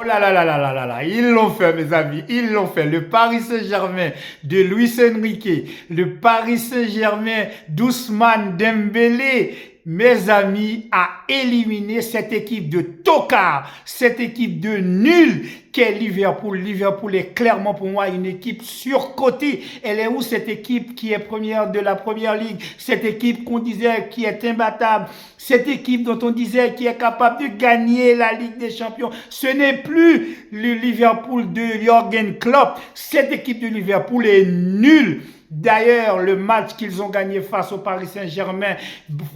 Oh là là là là là là là, ils l'ont fait mes amis, ils l'ont fait. Le Paris Saint-Germain de Luis Enrique, le Paris Saint-Germain d'Ousmane Dembélé, mes amis, a éliminé cette équipe de tocards, cette équipe de nuls qu'est Liverpool. Liverpool est clairement pour moi une équipe surcotée. Elle est où cette équipe qui est première de la première ligue? Cette équipe qu'on disait qui est imbattable, cette équipe dont on disait qui est capable de gagner la Ligue des Champions. Ce n'est plus le Liverpool de Jürgen Klopp. Cette équipe de Liverpool est nulle. D'ailleurs, le match qu'ils ont gagné face au Paris Saint-Germain,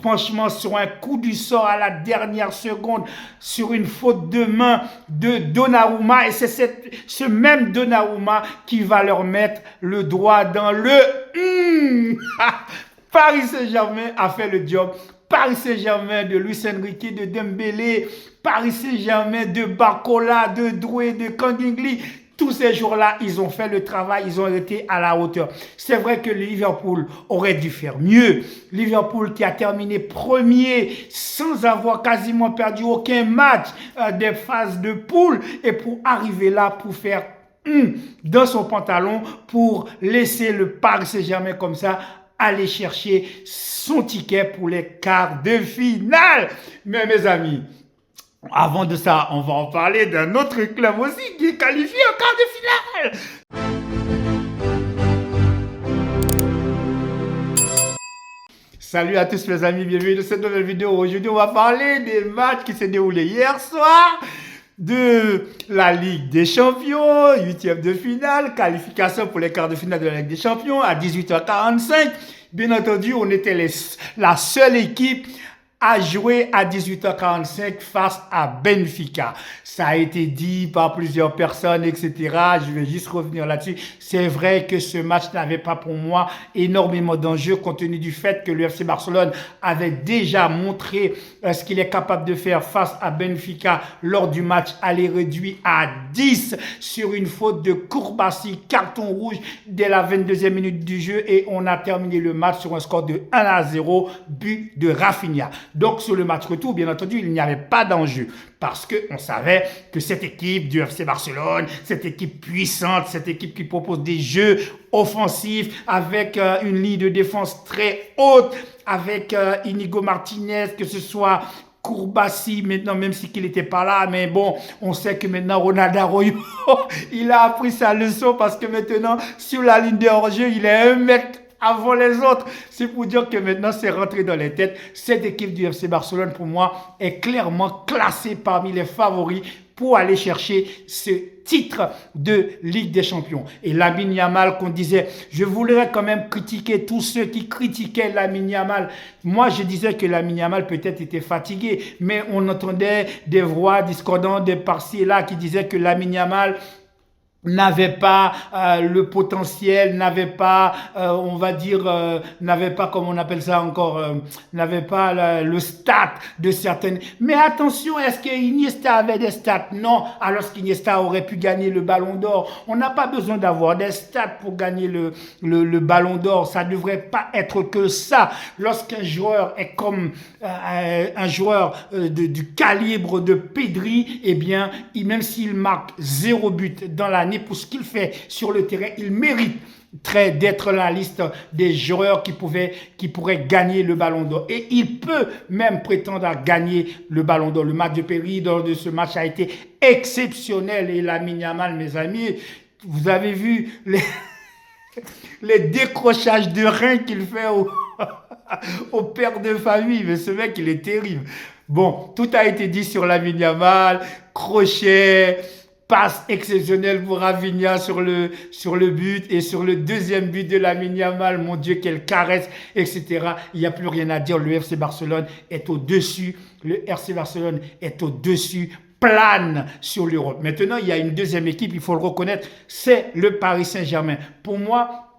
franchement, sur un coup du sort à la dernière seconde, sur une faute de main de Donnarumma, et c'est ce même Donnarumma qui va leur mettre le doigt dans le Paris Saint-Germain a fait le job. Paris Saint-Germain de Luis Enrique, de Dembélé, Paris Saint-Germain de Barcola, de Doué, de Kangingli. Tous ces jours-là, ils ont fait le travail, ils ont été à la hauteur. C'est vrai que Liverpool aurait dû faire mieux. Liverpool qui a terminé premier sans avoir quasiment perdu aucun match des phases de poule. Et pour arriver là, pour faire dans son pantalon, pour laisser le Paris Saint-Germain comme ça, aller chercher son ticket pour les quarts de finale. Mais mes amis, avant de ça, on va en parler d'un autre club aussi qui est qualifié en quart de finale. Salut à tous mes amis, bienvenue dans cette nouvelle vidéo. Aujourd'hui, on va parler des matchs qui s'est déroulés hier soir de la Ligue des Champions, 8e de finale, qualification pour les quarts de finale de la Ligue des Champions à 18h45. Bien entendu, on était la seule équipe à jouer à 18h45 face à Benfica. Ça a été dit par plusieurs personnes, etc. Je vais juste revenir là-dessus. C'est vrai que ce match n'avait pas pour moi énormément d'enjeux compte tenu du fait que le FC Barcelone avait déjà montré ce qu'il est capable de faire face à Benfica lors du match aller réduit à 10 sur une faute de Kourbassi, carton rouge dès la 22e minute du jeu et on a terminé le match sur un score de 1-0, but de Rafinha. Donc, sur le match retour, bien entendu, il n'y avait pas d'enjeu parce qu'on savait que cette équipe du FC Barcelone, cette équipe puissante, cette équipe qui propose des jeux offensifs avec une ligne de défense très haute, avec Inigo Martinez, que ce soit Kourbassi, maintenant, même si qu'il n'était pas là, mais bon, on sait que maintenant, Ronaldo Arroyo, il a appris sa leçon parce que maintenant, sur la ligne de hors-jeu, il est 1 mètre avant les autres. C'est pour dire que maintenant, c'est rentré dans les têtes. Cette équipe du FC Barcelone, pour moi, est clairement classée parmi les favoris pour aller chercher ce titre de Ligue des Champions. Et Lamine Yamal, qu'on disait, je voudrais quand même critiquer tous ceux qui critiquaient Lamine Yamal. Moi, je disais que Lamine Yamal peut-être était fatigué, mais on entendait des voix discordantes de par-ci et là qui disaient que Lamine Yamal n'avait pas le potentiel, n'avait pas, on va dire, n'avait pas, comme on appelle ça encore, n'avait pas le stat de certaines. Mais attention, est-ce que Iniesta avait des stats? Non, alors qu'Iniesta aurait pu gagner le Ballon d'Or. On n'a pas besoin d'avoir des stats pour gagner le Ballon d'Or. Ça ne devrait pas être que ça. Lorsqu'un joueur est comme un joueur du calibre de Pedri, eh bien, même s'il marque 0 but dans l'année, pour ce qu'il fait sur le terrain, il mérite d'être dans la liste des joueurs qui pourraient gagner le Ballon d'Or. Et il peut même prétendre à gagner le Ballon d'Or. Le match de Pedri lors de ce match a été exceptionnel. Et Lamine Yamal, mes amis, vous avez vu les décrochages de reins qu'il fait au père de famille. Mais ce mec, il est terrible. Bon, tout a été dit sur Lamine Yamal, crochet, passe exceptionnelle pour Rafinha sur le but et sur le deuxième but de Lamine Yamal, mon Dieu, quelle caresse, etc. Il n'y a plus rien à dire, le FC Barcelone est au-dessus, le FC Barcelone est au-dessus, plane sur l'Europe. Maintenant, il y a une deuxième équipe, il faut le reconnaître, c'est le Paris Saint-Germain. Pour moi,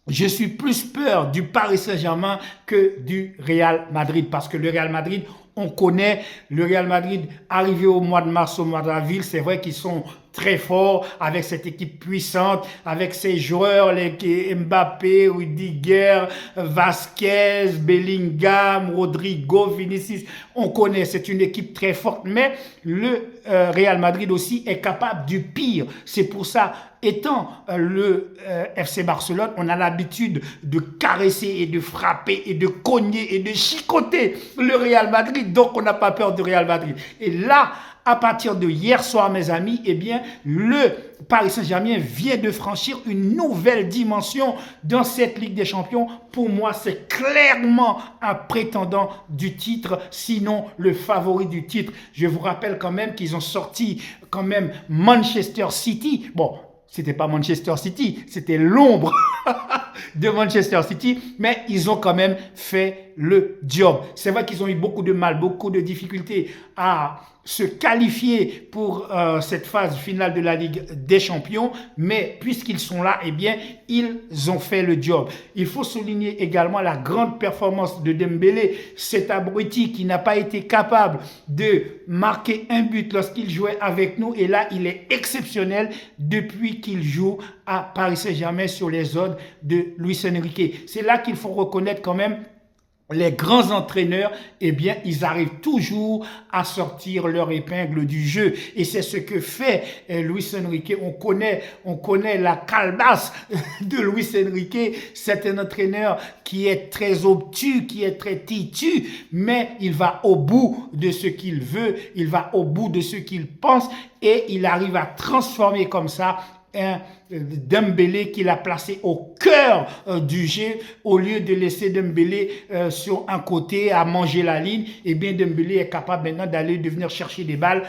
je suis plus peur du Paris Saint-Germain que du Real Madrid parce que le Real Madrid, on connaît le Real Madrid arrivé au mois de mars, au mois d'avril, c'est vrai qu'ils sont très fort, avec cette équipe puissante, avec ses joueurs, les Mbappé, Rudiger, Vasquez, Bellingham, Rodrigo, Vinicius. On connaît, c'est une équipe très forte, mais le Real Madrid aussi est capable du pire. C'est pour ça, étant le FC Barcelone, on a l'habitude de caresser et de frapper et de cogner et de chicoter le Real Madrid. Donc, on n'a pas peur du Real Madrid. Et là, à partir de hier soir, mes amis, eh bien, le Paris Saint-Germain vient de franchir une nouvelle dimension dans cette Ligue des Champions. Pour moi, c'est clairement un prétendant du titre, sinon le favori du titre. Je vous rappelle quand même qu'ils ont sorti quand même Manchester City. Bon, c'était pas Manchester City, c'était l'ombre de Manchester City, mais ils ont quand même fait le job. C'est vrai qu'ils ont eu beaucoup de mal, beaucoup de difficultés à se qualifier pour cette phase finale de la Ligue des Champions, mais puisqu'ils sont là, eh bien, ils ont fait le job. Il faut souligner également la grande performance de Dembélé, cet abruti qui n'a pas été capable de marquer un but lorsqu'il jouait avec nous, et là, il est exceptionnel depuis qu'il joue à Paris Saint-Germain sur les ordres de Luis Enrique. C'est là qu'il faut reconnaître quand même les grands entraîneurs, eh bien, ils arrivent toujours à sortir leur épingle du jeu. Et c'est ce que fait Luis Enrique. On connaît la calebasse de Luis Enrique. C'est un entraîneur qui est très obtus, qui est très têtu, mais il va au bout de ce qu'il veut, il va au bout de ce qu'il pense, et il arrive à transformer comme ça un Dembélé qu'il a placé au cœur du jeu, au lieu de laisser Dembélé sur un côté à manger la ligne. Et bien Dembélé est capable maintenant d'aller venir chercher des balles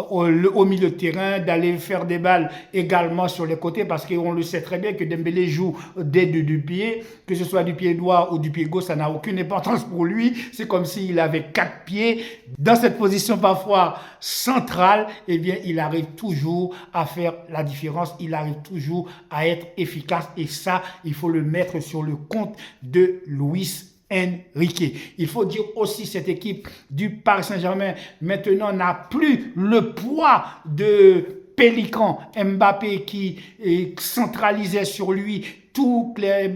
au milieu de terrain, d'aller faire des balles également sur les côtés, parce qu'on le sait très bien que Dembélé joue des deux pieds, que ce soit du pied droit ou du pied gauche, ça n'a aucune importance pour lui. C'est comme s'il avait 4 pieds. Dans cette position parfois centrale, eh bien il arrive toujours à faire la différence. Il arrive toujours à être efficace, et ça, il faut le mettre sur le compte de Luis Enrique. Il faut dire aussi, cette équipe du Paris Saint-Germain maintenant n'a plus le poids de Pélican, Mbappé qui centralisait sur lui toutes les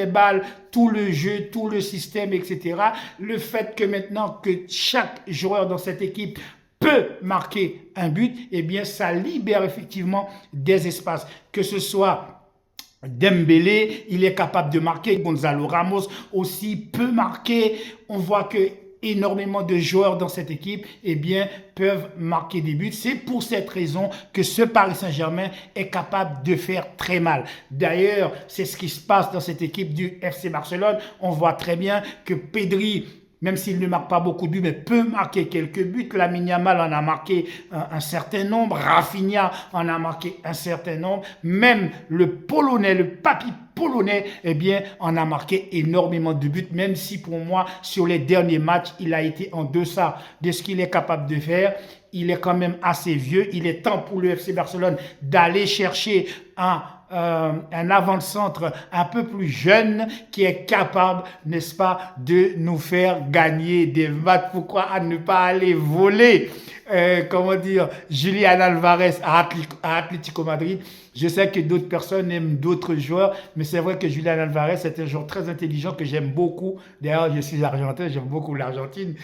balles, tout le jeu, tout le système, etc. Le fait que maintenant que chaque joueur dans cette équipe peut marquer un but, eh bien, ça libère effectivement des espaces. Que ce soit Dembélé, il est capable de marquer. Gonzalo Ramos aussi peut marquer. On voit que énormément de joueurs dans cette équipe, eh bien, peuvent marquer des buts. C'est pour cette raison que ce Paris Saint-Germain est capable de faire très mal. D'ailleurs, c'est ce qui se passe dans cette équipe du FC Barcelone. On voit très bien que Pedri, même s'il ne marque pas beaucoup de buts, mais peut marquer quelques buts. Lamine Yamal en a marqué un certain nombre. Rafinha en a marqué un certain nombre. Même le Polonais, le papy polonais, eh bien, en a marqué énormément de buts, même si pour moi, sur les derniers matchs, il a été en deçà de ce qu'il est capable de faire. Il est quand même assez vieux. Il est temps pour le FC Barcelone d'aller chercher un avant-centre un peu plus jeune qui est capable, n'est-ce pas, de nous faire gagner des matchs. Pourquoi ne pas aller voler, Julian Alvarez à Atlético Madrid? Je sais que d'autres personnes aiment d'autres joueurs, mais c'est vrai que Julian Alvarez est un joueur très intelligent que j'aime beaucoup. D'ailleurs, je suis argentin, j'aime beaucoup l'Argentine,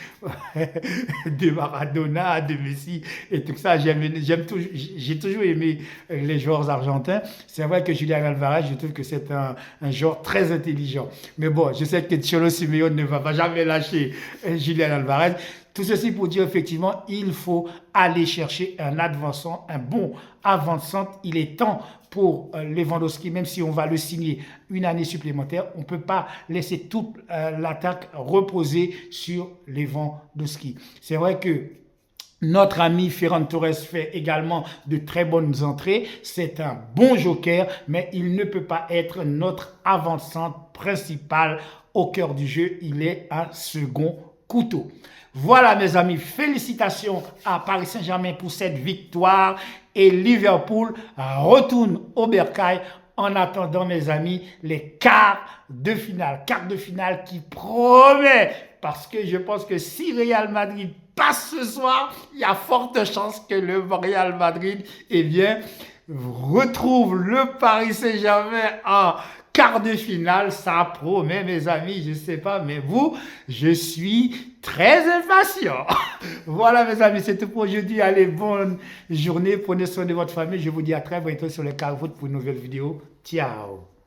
de Maradona, de Messi et tout ça. J'ai toujours aimé les joueurs argentins. C'est vrai que Julian Alvarez, je trouve que c'est un joueur très intelligent. Mais bon, je sais que Cholo Simeone ne va jamais lâcher Julian Alvarez. Tout ceci pour dire, effectivement, il faut aller chercher un avant-centre, un bon avant-centre. Il est temps pour Lewandowski, même si on va le signer une année supplémentaire, on ne peut pas laisser toute l'attaque reposer sur Lewandowski. C'est vrai que notre ami Ferran Torres fait également de très bonnes entrées. C'est un bon joker, mais il ne peut pas être notre avant-centre principal au cœur du jeu. Il est un second couteau. Voilà mes amis, félicitations à Paris Saint-Germain pour cette victoire, et Liverpool retourne au Bercail. En attendant mes amis, les quarts de finale qui promet, parce que je pense que si Real Madrid passe ce soir, il y a forte chance que le Real Madrid, eh bien, retrouve le Paris Saint-Germain en quart de finale. Ça promet, mes amis, je ne sais pas, mais vous, je suis très impatient. Voilà, mes amis, c'est tout pour aujourd'hui. Allez, bonne journée, prenez soin de votre famille. Je vous dis à très bientôt sur le Carrefour pour une nouvelle vidéo. Ciao.